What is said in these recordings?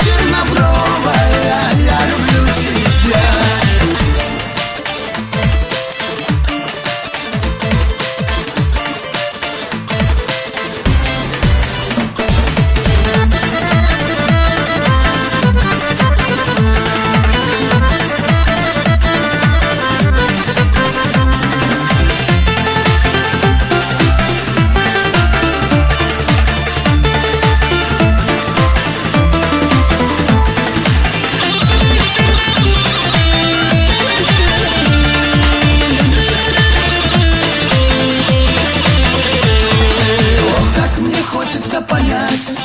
чернобровая, я люблю тебя.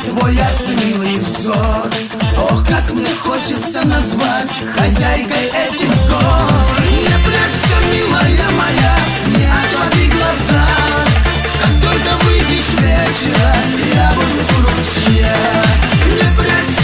Твой ясный милый взор, ох, как мне хочется назвать хозяйкой этих гор. Не прячься, милая моя, не отводи глаза, как только выйдешь вечером, я буду у ручья. Не прячься,